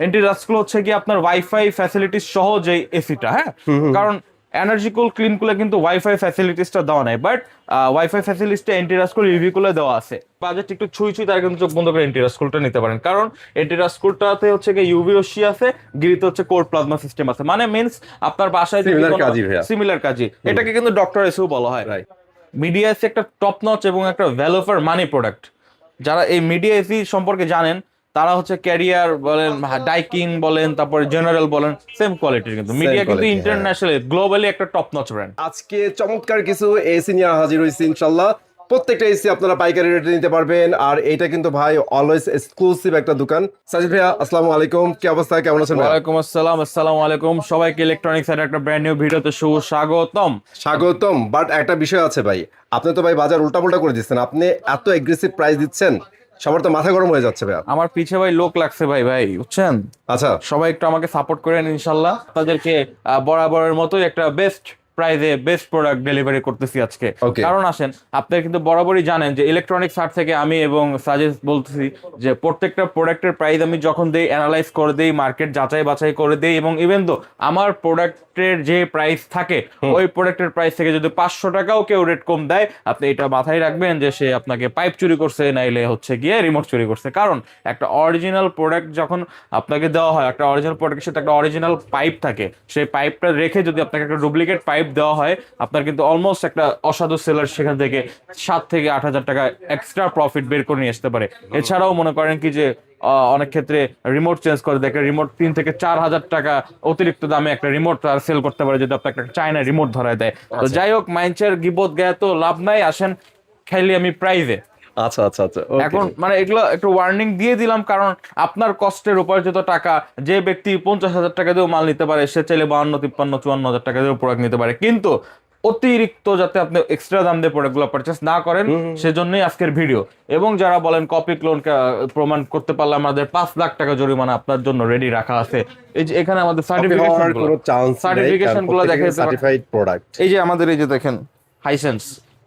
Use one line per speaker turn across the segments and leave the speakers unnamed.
Anti রাস্টগুলো হচ্ছে কি আপনার ওয়াইফাই ফ্যাসিলিটিস সহ যে এসিটা, হ্যাঁ, কারণ এনার্জি কুল ক্লিন কুলে কিন্তু ওয়াইফাই ফ্যাসিলিটিসটা দেওয়া নাই, বাট ওয়াইফাই ফ্যাসিলিটিসটা এন্টি রাস্টকুল রিভিউ কুলে দেওয়া আছে। বাজেট একটু ছুঁই ছুঁই তারা কিন্তু চোখ বন্ধ করে এন্টি রাস্টকুলটা নিতে পারেন, কারণ এন্টি রাস্টকুলটাতে হচ্ছে কি ইউভি রশ্মি আছে, গিরিতে হচ্ছে কোর প্লাজমা সিস্টেম আছে, মানে মিন্স আপনার বাসায় সিমিলার কাজই, এটাকে কিন্তু ডক্টর এসেও বলা হয়। মিডিয়া এসি একটা টপ নচ এবং একটা ভ্যালু ফর মানি প্রোডাক্ট। যারা এই মিডিয়া এসি সম্পর্কে জানেন তারা হচ্ছে ক্যারিয়ার বলেন, ডাইকিন বলেন, তারপরে জেনারেল বলেন, সেম কোয়ালিটির, কিন্তু মিডিয়া কিন্তু ইন্টারন্যাশনালি গ্লোবালি একটা টপ নচ ব্র্যান্ড।
আজকে চমৎকার কিছু এসি নিয়ে হাজির হয়েছি ইনশাল্লাহ। প্রত্যেকটা এসি আপনারা পাইকারি রেটে নিতে পারবেন, আর এটা কিন্তু ভাই অলওয়েজ এক্সক্লুসিভ একটা দোকান। সাজিদ ভাইয়া আসসালামু আলাইকুম, কি অবস্থা, কেমন আছেন?
ওয়ালাইকুম আসসালাম, আসসালামু আলাইকুম সবাইকে, ইলেকট্রনিক্স এর একটা ব্র্যান্ড নিউ ভিডিওতে সুস্বাগতম।
স্বাগতম। বাট একটা বিষয় আছে ভাই, আপনি তো ভাই বাজার উল্টাপাল্টা করে দিচ্ছেন, আপনি এত এগ্রেসিভ প্রাইস দিচ্ছেন, সবার তো মাথা গরম হয়ে যাচ্ছে ভাই।
আমার পিছে ভাই লোক লাগছে ভাই, বুঝছেন?
আচ্ছা,
সবাই একটু আমাকে সাপোর্ট করেন ইনশাল্লাহ। তাদেরকে বরাবরের মতোই একটা বেস্ট প্রাইজে বেস্ট প্রোডাক্ট ডেলিভারি করতেছি আজকে। কারণ আসেন, আপনারা কিন্তু বরাবরই জানেন যে ইলেকট্রনিক্স হাট থেকে আমি এবং সাজেস্ট বলতেছি যে প্রত্যেকটা প্রোডাক্টের প্রাইস আমি যখন দেই অ্যানালাইজ করে দেই, মার্কেট যাচাই বাছাই করে দেই, এবং ইভেন তো আমার প্রোডাক্টের যে প্রাইস থাকে ওই প্রোডাক্টের প্রাইস থেকে যদি 500 টাকাও কেউ রেট কম দেয়, আপনি এটা মাথায় রাখবেন যে সে আপনাকে পাইপ চুরি করছে, নাইলে হচ্ছে গিয়ে রিমোট চুরি করছে। কারণ একটা অরিজিনাল প্রোডাক্ট যখন আপনাকে দেওয়া হয়, একটা অরিজিনাল প্রোডাক্টের সাথে একটা অরিজিনাল পাইপ থাকে, সেই পাইপটা রেখে যদি আপনাকে একটা ডুপ্লিকেট পাইপ দেওয়া হয়, আপনার কিন্তু অলমোস্ট একটা অসাধু সেলার সেখান থেকে 7 থেকে 8,000 টাকা এক্সট্রা প্রফিট বের করে নিয়ে আসতে পারে। এছাড়াও মনে করেন কি যে অনেক ক্ষেত্রে রিমোট চেঞ্জ করে দেয়, একটা রিমোট 3 থেকে 4,000 টাকা অতিরিক্ত দামে একটা রিমোট সেল করতে পারে যদি আপনার একটা চায়না রিমোট ধরায় দেয়। তো যাই হোক, মাইন্ডসের গিবত গায়ে তো লাভ নাই, আসেন খাইলি আমি প্রাইজে।
আচ্ছা আচ্ছা আচ্ছা,
এখন মানে এগুলো একটু ওয়ার্নিং দিয়ে দিলাম, কারণ আপনার কষ্টের উপার্জিত টাকা যে ব্যক্তি 50,000 টাকা দিয়েও মাল নিতে পারে, সে চাইলে 52, 53, 54,000 টাকা দিয়েও প্রোডাক্ট নিতে পারে। কিন্তু অতিরিক্ত যাতে আপনি এক্সট্রা দাম দিয়ে প্রোডাক্টগুলো পারচেস না করেন, সেজন্যই আজকের ভিডিও। এবং যারা বলেন কপি ক্লোন প্রমাণ করতে পারলে আমাদের 5 লাখ টাকা জরিমানা আপনার জন্য রেডি রাখা আছে। এই যে এখানে আমাদের সার্টিফিকেশন গুলো দেখেন,
সার্টিফাইড প্রোডাক্ট।
এই যে আমাদের এই যে দেখেন হাইসেন্স,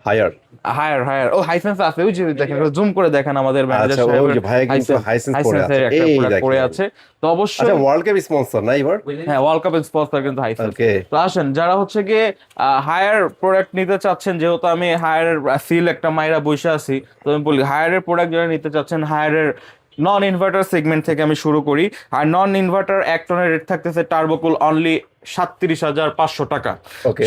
হায়ার ও হাইসেন্স আছে, ওই যে দেখেন, জুম করে দেখেন আমাদের ম্যানেজার সাহেব, ওই যে ভাই কিন্তু হাইসেন্স পরে আছে। তো অবশ্যই
আচ্ছা, ওয়ার্ল্ড কাপ স্পন্সর না এবার?
হ্যাঁ, ওয়ার্ল্ড কাপের স্পন্সর কিন্তু হাইসেন্স। তো আসেন, যারা হচ্ছে গিয়ে হায়ার প্রোডাক্ট নিতে চাচ্ছেন, যেহেতু আমি হায়ারের সিল একটা মাইরা বসে আছি, তো আমি বলি হায়ারের প্রোডাক্ট যারা নিতে চাচ্ছেন, হায়ারের নন ইনভার্টার সেগমেন্ট থেকে আমি শুরু করি। আর নন ইনভার্টার 1 টনের রেট থাকতেছে টার্বোকুল অনলি 37,500 টাকা,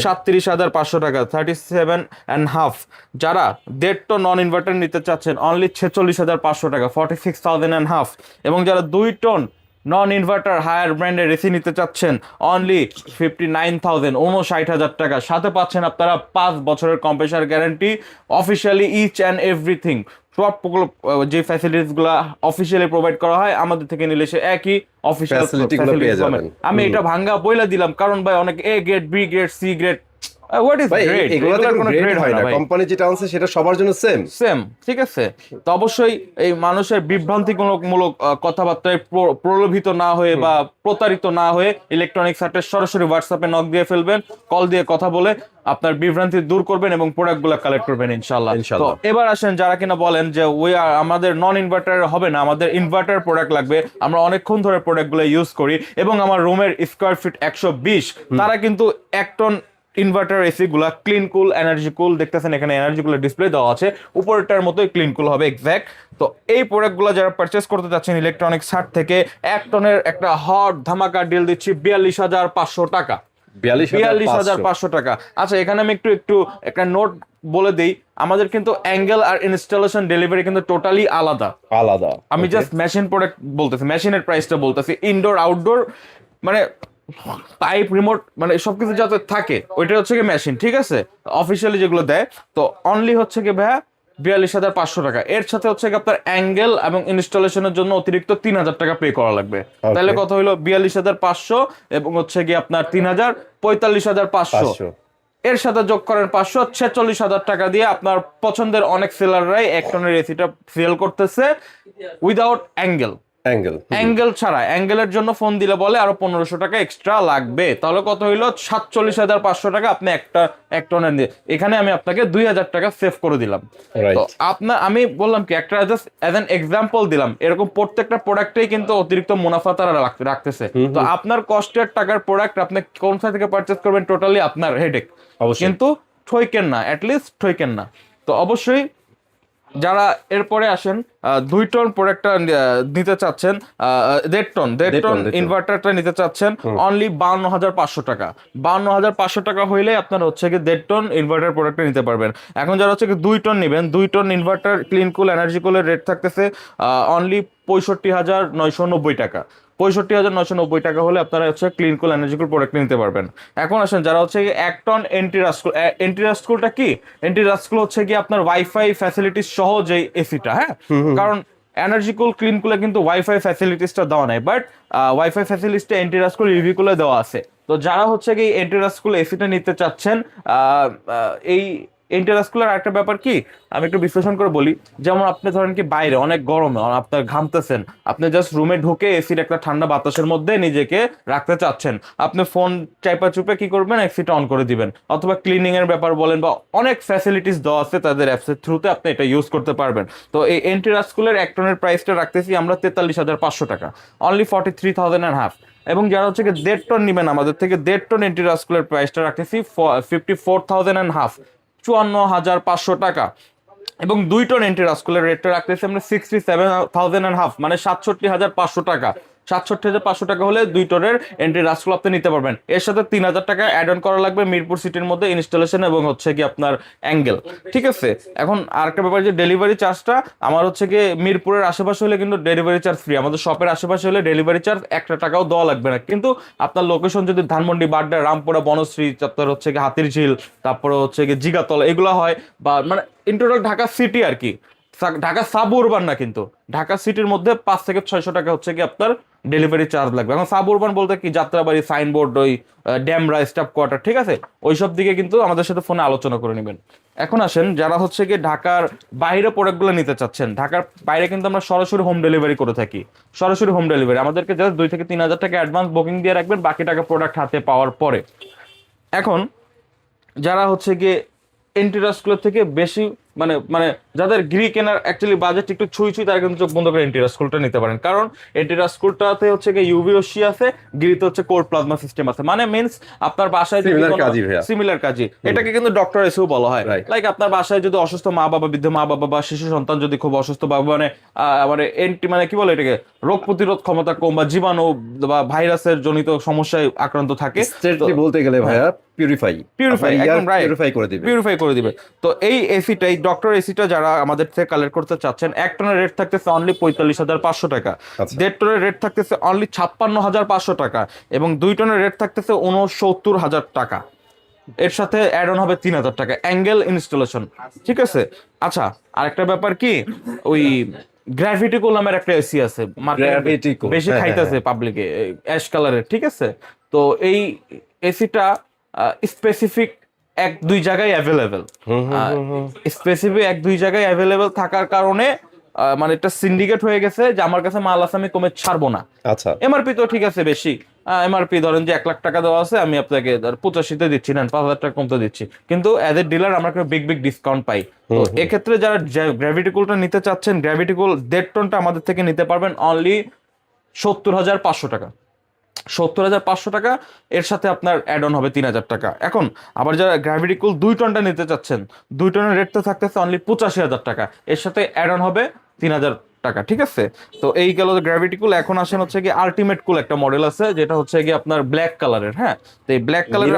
37,500 টাকা, 37.5। যারা 1.5 টন নন ইনভার্টার নিতে চাচ্ছেন অনলি 46,500 টাকা, 46,500। এবং যারা 2 টন নন ইনভার্টার হায়ার ব্র্যান্ডের এসি নিতে চাচ্ছেন অনলি 59,000, 59,000 টাকা। সাথে পাচ্ছেন আপনারা 5 বছরের compressor guarantee, officially each and everything. সব যে ফ্যাসিলিটিস গুলো অফিসিয়ালি প্রোভাইড করা হয় আমাদের থেকে নিলে সে একই অফিসিয়াল ফ্যাসিলিটিস পাবেন। আমি এটা ভাঙ্গা বইলা দিলাম, কারণ ভাই অনেক A grade, B grade, C grade, what is grade, এগুলোর কোনো গ্রেড হয় না।
কোম্পানি যেটা আনছে সেটা সবার জন্য সেম,
ঠিক আছে? তো অবশ্যই এই মানুষের বিভ্রান্তিমূলক কথাবার্তায় প্রলোভিত না হয়ে বা প্রতারিত না হয়ে ইলেকট্রনিক্স হাটের সরাসরি হোয়াটসঅ্যাপে নক দিয়ে ফেলবেন, কল দিয়ে কথা বলে আপনার বিভ্রান্তি দূর করবেন এবং প্রোডাক্টগুলো কালেক্ট করবেন ইনশাআল্লাহ। তো এবার আসেন, যারা কিনা বলেন যে আমাদের নন ইনভার্টার হবে না, আমাদের ইনভার্টার প্রোডাক্ট লাগবে, আমরা অনেকক্ষণ ধরে প্রোডাক্টগুলো ইউজ করি এবং আমার রুমের স্কোয়ার ফিট 120, তারা কিন্তু 1 টন ইনভার্টার এসি গুলা ক্লিন কুল, এনার্জি কুল, দেখতেছেন এখানে এনার্জি কুলের ডিসপ্লে দেওয়া আছে, উপরটার মতোই ক্লিন কুল হবে এক্স্যাক্ট। তো এই প্রোডাক্টগুলো যারা পারচেস করতে চাচ্ছেন ইলেকট্রনিক্স হাট থেকে, 1 টনের একটা হট ধামাকা ডিল দিচ্ছি 42,500 টাকা, 42,500 টাকা। আচ্ছা, এখানে আমি একটু একটা নোট বলে দিই, আমাদের কিন্তু অ্যাঙ্গেল আর ইনস্টলেশন ডেলিভারি কিন্তু টোটালি আলাদা। আমি জাস্ট মেশিন প্রোডাক্ট বলতেছি, মেশিনের প্রাইসটা বলতেছি, ইনডোর আউটডোর মানে পাইপ, রিমোট, মানে সবকিছু যাতে থাকে, ওইটা হচ্ছে কি মেশিন, ঠিক আছে? অফিসিয়ালি যেগুলো দেয়, তো অনলি হচ্ছে কি ভাইয়া 42,500 টাকা। এর সাথে হচ্ছে কি আপনার অ্যাঙ্গেল এবং ইনস্টলেশনের জন্য অতিরিক্ত 3,000 টাকা পে করা লাগবে। তাহলে কত হইলো? 42,500 এবং হচ্ছে কি আপনার 3,000, 45,500। এর সাথে যোগ করেন 500, 46,000 টাকা দিয়ে আপনার পছন্দের অনেক সেলাররাই 1 টনের এসিটা সেল করতেছে উইদাউট অ্যাঙ্গেল। অ্যাঙ্গেল ছাড়া, অ্যাঙ্গেলের জন্য ফোন দিলে বলে আরো 1500 টাকা এক্সট্রা লাগবে, তাহলে কত হইলো 47,500 টাকা আপনি এক টনের দিয়ে, এখানে আমি আপনাকে 2000 টাকা সেভ করে দিলাম। তো আপনার আমি বললাম কি একটা জাস্ট অ্যাজ অ্যান এক্সাম্পল দিলাম, এরকম প্রত্যেকটা প্রোডাক্টেই কিন্তু অতিরিক্ত মুনাফা তারা রাখতেছে। তো আপনার কষ্টের টাকার প্রোডাক্ট আপনি কোন সাইড থেকে পারচেজ করবেন টোটালি আপনার হেডেক, কিন্তু ঠইকেন না, অ্যাটলিস্ট ঠইকেন না। তো অবশ্যই যারা এরপরে আসেন 2 টন প্রোডাক্টটা নিতে চাচ্ছেন, 1.5 টন ইনভার্টারটা নিতে চাচ্ছেন অনলি 52,500 টাকা। 52,500 টাকা হইলে আপনার হচ্ছে কি 1.5 টন ইনভার্টার প্রোডাক্টটা নিতে পারবেন। এখন যারা হচ্ছে কি 2 টন নেবেন, 2 ton inverter clean cool energy কুলের রেট থাকতেছে অনলি 65,990 টাকা। 65,990 টাকা হলে আপনারা হচ্ছে clean cool energy cool product নিতে পারবেন। এখন আসেন যারা হচ্ছে 1 টন এন্টিরাস্কুলটা কি, এন্টিরাস্কুল হচ্ছে কি আপনার ওয়াইফাই ফ্যাসিলিটিস সহ যে এসিটা, হ্যাঁ, কারণ এনার্জি কুল ক্লিন কুলে কিন্তু ওয়াইফাই ফ্যাসিলিটিসটা দেওয়া নাই, বাট ওয়াইফাই ফ্যাসিলিটিসটা এন্টিরাস্কুল ইভি কুলে দেওয়া আছে। তো যারা হচ্ছে কি এন্টিরাস্কুল এসিটা নিতে চাচ্ছেন, এই ইন্টারস্কুলার একটা ব্যাপার কি আমি একটু বিশ্লেষণ করে বলি, যেমন আপনি ধরেন কি বাইরে অনেক গরমে আপনার ঘামতেছেন, আপনি জাস্ট রুমে ঢুকে এসির একটা ঠান্ডা বাতাসের মধ্যে নিজেকে রাখতে চাচ্ছেন, আপনি ফোন চাইপা চুপে কি করবেন এসিটা অন করে দিবেন, অথবা ক্লিনিং এর ব্যাপার বলেন বা অনেক ফ্যাসিলিটিস দেওয়া আছে তাদের অ্যাপসের থ্রুতে আপনি এটা ইউজ করতে পারবেন। তো এই এন্টিরাস্কুলার এক টনের প্রাইসটা রাখতেছি আমরা 43,500 টাকা, অনলি 43,500। এবং যারা হচ্ছে 1.5 টন নেবেন আমাদের থেকে, 1.5 টন এন্টিরাস্কুলার প্রাইসটা রাখতেছি 54,500, 54,500 টাকা। এবং 2 টন এন্টিরাস্কুলার রেটটা রাখতেছি আমরা 67,500, মানে 67,500 টাকা। 67,500 টাকা হলে 2 টনের এন্টিরাস্কুল আপনি নিতে পারবেন। এর সাথে 3,000 টাকা অ্যাড অন করা লাগবে মিরপুর সিটির মধ্যে ইনস্টলেশন এবং হচ্ছে কি আপনার অ্যাঙ্গেল, ঠিক আছে। এখন আরেকটা ব্যাপার যে ডেলিভারি চার্জটা আমার হচ্ছে কি মিরপুরের আশেপাশে হলে কিন্তু ডেলিভারি চার্জ ফ্রি, আমাদের শপের আশেপাশে হলে ডেলিভারি চার্জ 1 টাকাও দেওয়া লাগবে না। কিন্তু আপনার লোকেশন যদি ধানমন্ডি, বাড্ডা, রামপুরা, বনশ্রী, আপনার হচ্ছে কি হাতিরঝিল, তারপরে হচ্ছে কি জিগাতলা এগুলো হয়, বা মানে ইন টোটাল ঢাকা সিটি আর কি, ঢাকা সাব উরবান না, কিন্তু ঢাকা সিটির মধ্যে 500 থেকে 600 টাকা হচ্ছে কি আপনার ডেলিভারি চার্জ লাগবে। এখন সাব উরবান বলতে কি যাত্রাবাড়ি, সাইনবোর্ড, ওই ড্যামরা, স্টাফ কোয়ার্টার, ঠিক আছে, ওইসব দিকে কিন্তু আমাদের সাথে ফোনে আলোচনা করে নেবেন। এখন আসেন যারা হচ্ছে কি ঢাকার বাইরে প্রোডাক্টগুলো নিতে চাচ্ছেন, ঢাকার বাইরে কিন্তু আমরা সরাসরি হোম ডেলিভারি করে থাকি, সরাসরি হোম ডেলিভারি। আমাদেরকে জাস্ট 2 থেকে 3,000 টাকা অ্যাডভান্স বুকিং দিয়ে রাখবেন, বাকি টাকা প্রোডাক্ট হাতে পাওয়ার পরে। এখন যারা হচ্ছে গিয়ে এন্টিরাস্কুলার থেকে বেশি মানে মানে যাদের গ্রি কেনার অ্যাকচুয়ালি বাজেট একটু ছুঁই তারা কিন্তু চোখ বন্ধ করে এন্টিরাস্কুলটা নিতে পারেন, কারণ এন্টিরাস্কুলটাতে হচ্ছে গিয়ে ইউভিওসি আছে, গ্রিতে হচ্ছে কোল্ড প্লাজমা সিস্টেম আছে, মানে মিন্স আপনার বাসায় সিমিলার কাজই, এটাকে কিন্তু ডক্টর এসেও বলা হয়। লাইক আপনার বাসায় যদি অসুস্থ মা বাবা, বৃদ্ধ মা বাবা বা শিশু সন্তান যদি খুব অসুস্থ বা মানে মানে কি বলে এটাকে রোগ প্রতিরোধ ক্ষমতা কম বা জীবাণু বা ভাইরাসের জনিত সমস্যায় আক্রান্ত থাকে,
বলতে গেলে ভাইয়া পিউরিফাই করে দিবে।
তো এই এসিটা, এই ডক্টর এসিটা যারা আমাদের থেকে কালেক্ট করতে চাচ্ছেন, 1 টনের রেট থাকতেছে অনলি 45,500 টাকা, 1.5 টনের রেট থাকতেছে অনলি 56,500 টাকা, এবং 2 টনের রেট থাকতেছে 69,000 টাকা। এর সাথে অ্যাড অন হবে 3,000 টাকা অ্যাঙ্গেল ইনস্টলেশন, ঠিক আছে। আচ্ছা, আরেকটা ব্যাপার কি, ওই গ্র্যাভিটিকুল নামের একটা এসি আছে, বেশি খাইতেছে পাবলিকে, অ্যাশ কালারের, ঠিক আছে। তো এই এসিটা স্পেসিফিক 1-2 জায়গায় অ্যাভেলেবেল, স্পেসিফিক 1-2 জায়গায় অ্যাভেলেবেল থাকার কারণে মানে একটা সিন্ডিকেট হয়ে গেছে যে আমার কাছে মাল আছে আমি কমে ছাড়বো না।
আচ্ছা,
এমআরপি তো ঠিক আছে বেশি, এমআরপি ধরেন যে 1 লাখ টাকা দেওয়া আছে, আমি আপনাকে 85-তে দিচ্ছি, না 5,000 টাকা কমতে দিচ্ছি, কিন্তু অ্যাজ এ ডিলার আমরা একটা বিগ ডিসকাউন্ট পাই। তো এক্ষেত্রে যারা গ্র্যাভিটিকুলটা নিতে চাচ্ছেন, গ্র্যাভিটিকুল 1.5 টনটা আমাদের থেকে নিতে পারবেন অনলি 70,500 টাকা, 70,500 টাকা। এর সাথে আপনার অ্যাড অন হবে 3,000 টাকা। এখন আবার যারা গ্র্যাভিটিকুল 2 টনটা নিতে চাচ্ছেন, 2 টনের রেটটা থাকতেছে অনলি 85,000 টাকা, এর সাথে অ্যাড অন হবে 3,000 টাকা, ঠিক আছে। তো এই গেল গ্র্যাভিটিকুল। এখন আসেন হচ্ছে কি আলটিমেট কুল একটা মডেল আছে, যেটা হচ্ছে কি আপনার ব্ল্যাক কালারের, হ্যাঁ, তো এই ব্ল্যাক কালারের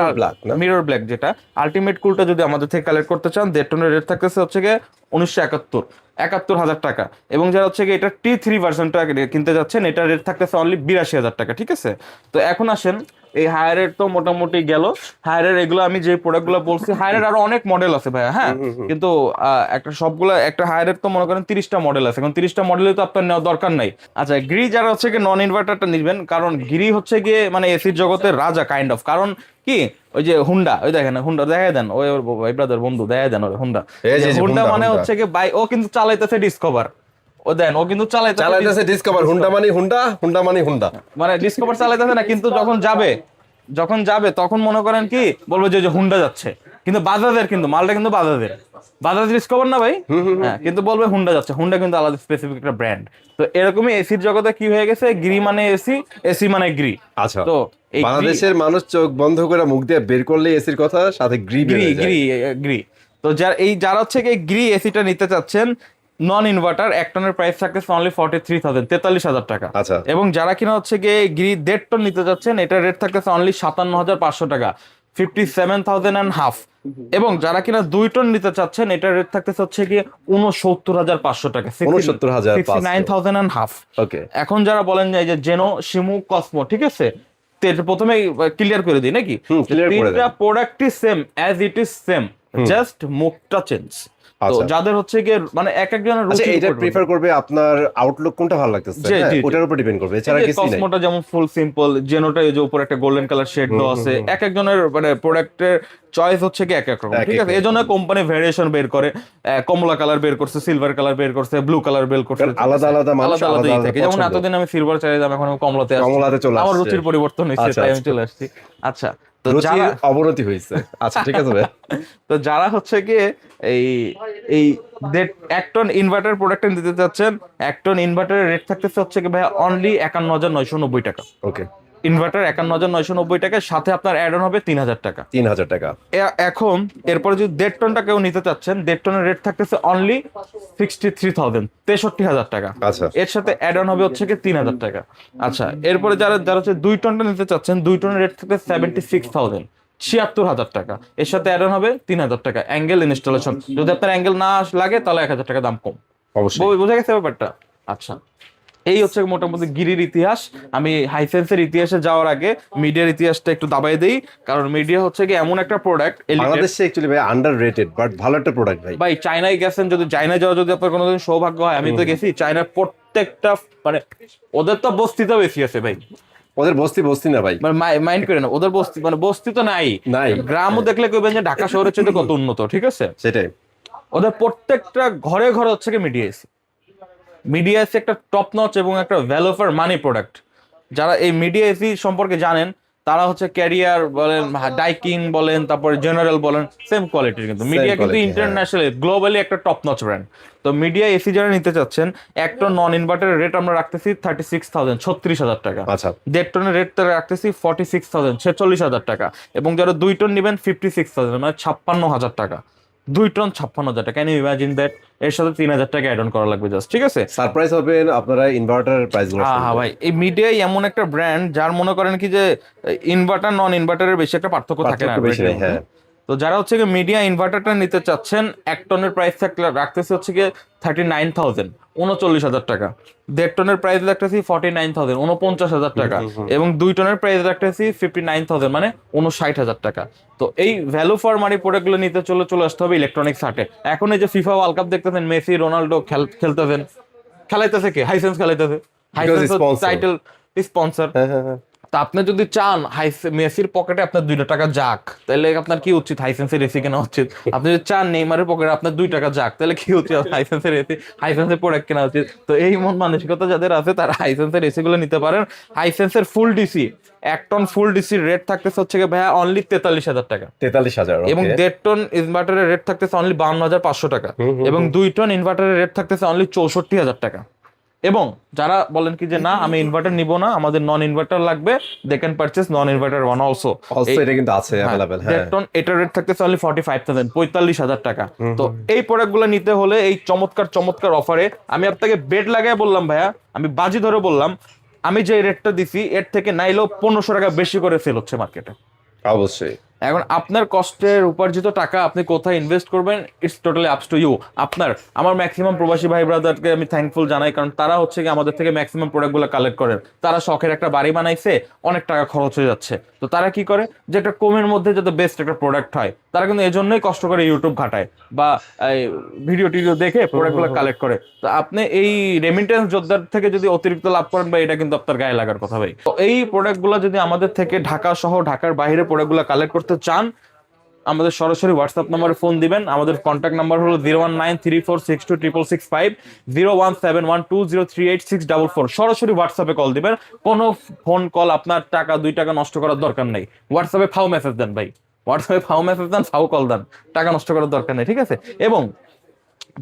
মিরর ব্ল্যাক, যেটা আলটিমেট কুলটা যদি আমাদের থেকে কালেক্ট করতে চান, 1.5 টনের রেট থাকতেছে হচ্ছে কি 1971,000 টাকা। এবং যারা হচ্ছে কি এটা T3 ভার্সনটা কিনতে যাচ্ছেন, এটা রেট থাকতেছে অনলি 82,000 টাকা, ঠিক আছে। তো এখন আসেন এই হায়ারের তো মোটামুটি গেল, হায়ারের এগুলো আমি যে প্রোডাক্টগুলো বলছি, হায়ারের আরো অনেক মডেল আছে ভাইয়া, হ্যাঁ, কিন্তু একটা সবগুলো একটা হায়ারের তো মনে করেন 30টা মডেল আছে, এখন 30টা মডেলে তো আপনার নেওয়ার দরকার নাই। আচ্ছা, গ্রি যারা হচ্ছে কি নন ইনভার্টারটা নিবেন, কারণ গ্রি হচ্ছে গিয়ে মানে এসির জগতের রাজা কাইন্ড অফ, কারণ কি ওই যে হুন্ডা, ওই দেখেন হুন্ডা দেখা দেন, ওই ভাই ব্রাদার বন্ধু দেখা দেন, ওই হুন্ডা মানে হচ্ছে কি বাই, ও কিন্তু চালাইতেছে ডিসকভার, ও দেন ও কিন্তু
চালাইতেছে ডিসকভার, হুন্ডা মানে হুন্ডা, হুন্ডা মানে হুন্ডা।
মানে ডিসকভার চালাইতেছে না, কিন্তু যখন যাবে তখন মনে করেন কি বলবো যে হুন্ডা যাচ্ছে, কিন্তু বাজাজের, কিন্তু মালটা কিন্তু বাজাজ ডিসকভার না ভাই, হ্যাঁ, কিন্তু বলবে হুন্ডা যাচ্ছে। হুন্ডা কিন্তু আলাদা স্পেসিফিক একটা ব্র্যান্ড। তো এরকমই এসির জগতে কি হয়ে গেছে, গ্রি মানে এসি, এসি মানে গ্রি।
আচ্ছা,
তো এই
বাংলাদেশের মানুষ চোখ বন্ধ করে মুখ দিয়ে বের করলে এসির কথা, সাথে গ্রি
গ্রি। তো যারা হচ্ছে কি গ্রি এসিটা নিতে চাচ্ছেন, নন ইনভার্টার, এক টনের প্রাইস থাকতেছে অনলি 43,000, 43,000 টাকা।
আচ্ছা,
এবং যারা কিনা হচ্ছে গিয়ে গ্রি 1.5 টন নিতে যাচ্ছেন, এটার রেট থাকতেছে অনলি 57,500 টাকা, 57,500। এবং যারা কিনা 2 টন নিতে চাচ্ছেন, এটার রেট থাকতেছে হচ্ছে গিয়ে 69,500 টাকা,
69,500।
69,500।
ওকে,
এখন যারা বলেন যে এই যে জেনো, শিমু, কসমো, ঠিক আছে, তো এটা প্রথমে ক্লিয়ার করে দিই নাকি,
ক্লিয়ার করে
তিনটা
দেন।
প্রোডাক্টই same, as it is same, just মুখটা চেঞ্জ। তো
আচ্ছা।
যাদের হচ্ছে গিয়ে মানে এক একজনের
আচ্ছা,
রুচি
এটা প্রিফার করবে আপনার আউটলুক কোনটা ভালো লাগতেছে,
জি,
হ্যাঁ,
জি, জি।
ওটার উপর ডিপেন্ড করবে, এছাড়া কিছু নাই।
কসমোটা যেমন ফুল সিম্পল, জেনোটা এই যে উপরে একটা গোল্ডেন কালার শেড দেওয়া আছে, এক একজনের মানে প্রোডাক্টের চয়েস হচ্ছে কি এক এক রকম, ঠিক আছে। এজন্য কোম্পানি ভেরিয়েশন বের করে, কমলা কালার বের করছে, সিলভার কালার বের করছে, ব্লু কালার বের করছে,
আলাদা আলাদা মানুষ,
আলাদা আলাদাই
আলাদা
থাকে। যেমন
পছন্দ।
এতদিন আমি সিলভার চাইতাম, এখন আমি কমলাতে
কমলাতে চলে
আমার
আসছে।
রুচির পরিবর্তন হয়েছে,
আচ্ছা,
তাই আমি
আচ্ছা।
চলে আসছি। আচ্ছা, তো
রুচির
যারা
অবনতি হয়েছে। আচ্ছা, ঠিক আছে ভাই।
তো যারা হচ্ছে গিয়ে এই এই 1 টন ইনভার্টার প্রোডাক্ট দিতে চাচ্ছেন, 1 টন ইনভার্টারের রেট থাকতেছে হচ্ছে কি ভাই অনলি 51,990 টাকা।
ওকে,
ইনভার্টার 51,990 টাকা, সাথে আপনার অ্যাড অন হবে 3,000 টাকা।
3,000 টাকা।
এখন এরপরে যদি 1.5 টনটা কেউ নিতে চাচ্ছেন, 1.5 টনের রেট থাকতেছে অনলি 63,000, 63,000 টাকা।
আচ্ছা,
এর সাথে অ্যাড অন হবে হচ্ছে কি 3,000 টাকা। আচ্ছা, এরপরে যারা যারা হচ্ছে 2 টনটা নিতে চাচ্ছেন, 2 টনের রেট থাকবে 76,000, 76,000 টাকা। এর সাথে অ্যাড অন হবে 3,000 টাকা, অ্যাঙ্গেল ইনস্টলেশন। যদি আপনার অ্যাঙ্গেল না লাগে তাহলে 1,000 টাকা দাম কম।
অবশ্যই।
বোঝা গেছে ব্যাপারটা? আচ্ছা, এই হচ্ছে মোটামুটি গিরির ইতিহাস। আমি হাইসেন্সের ইতিহাসে যাওয়ার আগে মিডিয়ার ইতিহাসটা একটু দাবাই দেই, কারণ মিডিয়া হচ্ছে কি এমন একটা প্রোডাক্ট,
বাংলাদেশে অ্যাকচুয়ালি ভাই আন্ডার রেটেড, বাট ভালো একটা প্রোডাক্ট ভাই।
ভাই চায়নায় গেছেন, যদি চায়নায় যাওয়া যদি আপনার কোনোদিন সৌভাগ্য হয়, আমি তো গেছি চায়নার প্রত্যেকটা, মানে ওদের তো বস্তিতেও বেশি আছে ভাই,
ওদের বস্তি বস্তি না ভাই,
মানে মাইন্ড করে না, ওদের বস্তি মানে বস্তি তো নাই,
নাই।
গ্রামও দেখলে কইবেন যে ঢাকা শহরের চেয়ে কত উন্নত, ঠিক আছে।
সেটাই।
ওদের প্রত্যেকটা ঘরে ঘরে হচ্ছে কি মিডিয়া এসি। মিডিয়া এসি একটা টপ নচ এবং একটা ভ্যালু ফর মানি প্রোডাক্ট। যারা এই মিডিয়া এসি সম্পর্কে জানেন, তারা হচ্ছে ক্যারিয়ার বলেন, ডাইকিন বলেন, তারপরে জেনারেল বলেন, সেম কোয়ালিটির। কিন্তু মিডিয়া কিন্তু
quality,
ইন্টারন্যাশনালি গ্লোবালি একটা টপ নচ ব্র্যান্ড। তো মিডিয়া এসি যারা নিতে চাচ্ছেন, 1 টন নন ইনভার্টারের রেট আমরা রাখতেছি 36,000, 36,000 টাকা।
আচ্ছা,
1.5 টনের রেট রাখতেছি 46,000, 46,000 টাকা। এবং যারা 2 টন নেবেন 56,000, মানে 56,000 টাকা। 2 টন 56,000 টাকা, ক্যান ইউ ইমাজিন দ্যাট? এর সাথে 3,000 টাকা অ্যাড অন করা লাগবে জাস্ট, ঠিক আছে।
সারপ্রাইজ হবেন আপনারা ইনভার্টার প্রাইস গুলো।
হ্যাঁ ভাই, এই মিডিয়াই এমন একটা ব্র্যান্ড যার মনে করেন কি যে ইনভার্টার নন ইনভার্টারের বেশি একটা পার্থক্য থাকে না।
বেশি নেই, হ্যাঁ।
তো যারা হচ্ছে কি মিডিয়া ইনভার্টারটা নিতে চাচ্ছেন, 1 টনের প্রাইস রাখতেছে হচ্ছে কি 39,000, 39,000 টাকা। 1.5 টনের প্রাইস রাখতেছি 49,000, 49,000 টাকা। এবং 2 টনের প্রাইস রাখতেছি 59,000, মানে 59,000 টাকা। তো এই ভ্যালু ফর মানি প্রোডাক্টগুলো নিতে চলে আসতে হবে ইলেকট্রনিক্স হাটে। এখন এই যে ফিফা ওয়ার্ল্ড কাপ দেখতেছেন, মেসি, রোনাল্ডো খেলতেছেন, খেলাইতেছে কে? হাইসেন্স খেলাইতেছে। Hisense title sponsor. তা আপনি যদি চান মেসির পকেটে আপনার 2 টাকা যাক, তাহলে আপনার কি উচিত? হাইসেন্সের এসি কেনা উচিত। আপনি যদি চান নেইমারের পকেটে আপনার 2 টাকা যাক, তাহলে কি উচিত? হাইসেন্সের এসি, হাইসেন্সের প্রোডাক্ট কেনা উচিত। তো এই মন মানসিকতা যাদের আছে, তারা হাইসেন্সের এসি গুলো নিতে পারেন। হাইসেন্সের ফুল ডিসি, 1 টন ফুল ডিসির রেট থাকতেছে হচ্ছে ভাইয়া অনলি 43,000 টাকা।
43,000।
এবং 1.5 টন ইনভার্টারের রেট থাকতেছে অনলি 52,500 টাকা। এবং 2 টন ইনভার্টারের রেট থাকতেছে অনলি 64,000 টাকা। এবং যারা বলেন কি যে না, আমি ইনভার্টার নিব না, আমাদের নন ইনভার্টার লাগবে, they can purchase non inverter one also.
এটা কিন্তু আছে अवेलेबल, হ্যাঁ।
1.5 টন এটার রেট থাকতেছে অনলি 45,000, 45,000 টাকা। তো এই প্রোডাক্টগুলো নিতে হলে এই চমৎকার চমৎকার অফারে আমি আপনাকে বেড লাগায় বললাম ভাইয়া, আমি বাজি ধরে বললাম, আমি যে রেটটা দিছি এর থেকে নাইলেও 1500 টাকা বেশি করে সেল হচ্ছে মার্কেটে।
অবশ্যই।
এখন আপনার কষ্টের উপার্জিত টাকা আপনি কোথায় ইনভেস্ট করবেন, ইটস টোটালি আপস টু ইউ। আমার ম্যাক্সিমাম প্রবাসী ভাই ব্রাদারকে আমি থ্যাঙ্কফুল জানাই, কারণ তারা হচ্ছে কি আমাদের থেকে ম্যাক্সিমাম প্রোডাক্টগুলো কালেক্ট করেন। তারা শখের একটা বাড়ি বানাইছে, অনেক টাকা খরচ হয়ে যাচ্ছে, তো তারা কি করে যে একটা কমের মধ্যে যাতে বেস্ট একটা প্রোডাক্ট হয়, তারা কিন্তু এজন্যই কষ্ট করে ইউটিউব ঘাটায় বা ভিডিও টিডিও দেখে প্রোডাক্টগুলো কালেক্ট করে। তো আপনি এই রেমিটেন্স যোদ্ধার থেকে যদি অতিরিক্ত লাভ করেন, বা এটা কিন্তু আপনার গায়ে লাগার কথা ভাই। তো এই প্রোডাক্টগুলো যদি আমাদের থেকে ঢাকা সহ ঢাকার বাইরে প্রোডাক্টগুলো কালেক্ট করতে চান, আমাদের সরাসরি হোয়াটসঅ্যাপ নাম্বারে ফোন দিবেন। আমাদের কন্ট্যাক্ট নাম্বার হলো 01934626665, 01712038644। সরাসরি হোয়াটসঅ্যাপে কল দিবেন। কোনো ফোন কল আপনার টাকা 2 টাকা নষ্ট করার দরকার নেই। হোয়াটসঅ্যাপে ফাও মেসেজ দেন ভাই, হোয়াটসঅ্যাপে ফাও মেসেজ দেন, ফাও কল দেন, টাকা নষ্ট করার দরকার নেই, ঠিক আছে? এবং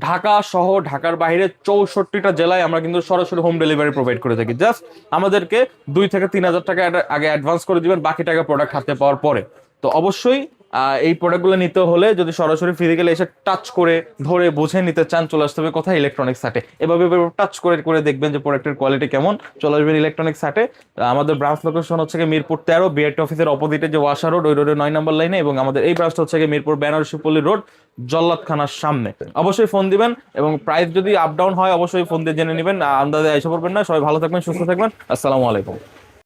ঢাকা সহ ঢাকার বাইরে 64টা জেলায় আমরা কিন্তু সরাসরি হোম ডেলিভারি প্রোভাইড করে থাকি। জাস্ট আমাদেরকে 2 থেকে 3 হাজার টাকা আগে অ্যাডভান্স করে দিবেন, বাকি টাকা প্রোডাক্ট হাতে পাওয়ার পরে। তো অবশ্যই এই প্রোডাক্টগুলো নিতে হলে যদি সরাসরি ফিজিক্যালি এসে টাচ করে ধরে বুঝে নিতে চান, চলে আসতে হবে কোথায়? ইলেকট্রনিক্স হাটে। এভাবে টাচ করে করে দেখবেন যে প্রোডাক্টের কোয়ালিটি কেমন, চলে আসবেন ইলেকট্রনিক্স হাটে। আমাদের ব্রাঞ্চ লোকেশন হচ্ছে গিয়ে মিরপুর 13, বিআরটি অফিসের অপোজিটে যে ওয়াশা রোড, ওই রোডের 9 নম্বর লাইনে। এবং আমাদের এই ব্রাঞ্চটা হচ্ছে গিয়ে মিরপুর বেনারসিপল্লী রোড, জল্লাদখানার সামনে। অবশ্যই ফোন দিবেন, এবং প্রাইস যদি আপ ডাউন হয় অবশ্যই ফোন দিয়ে জেনে নেবেন। আন্দাজে এসে পড়বেন না। সবাই ভালো থাকবেন, সুস্থ থাকবেন। আসসালামু আলাইকুম।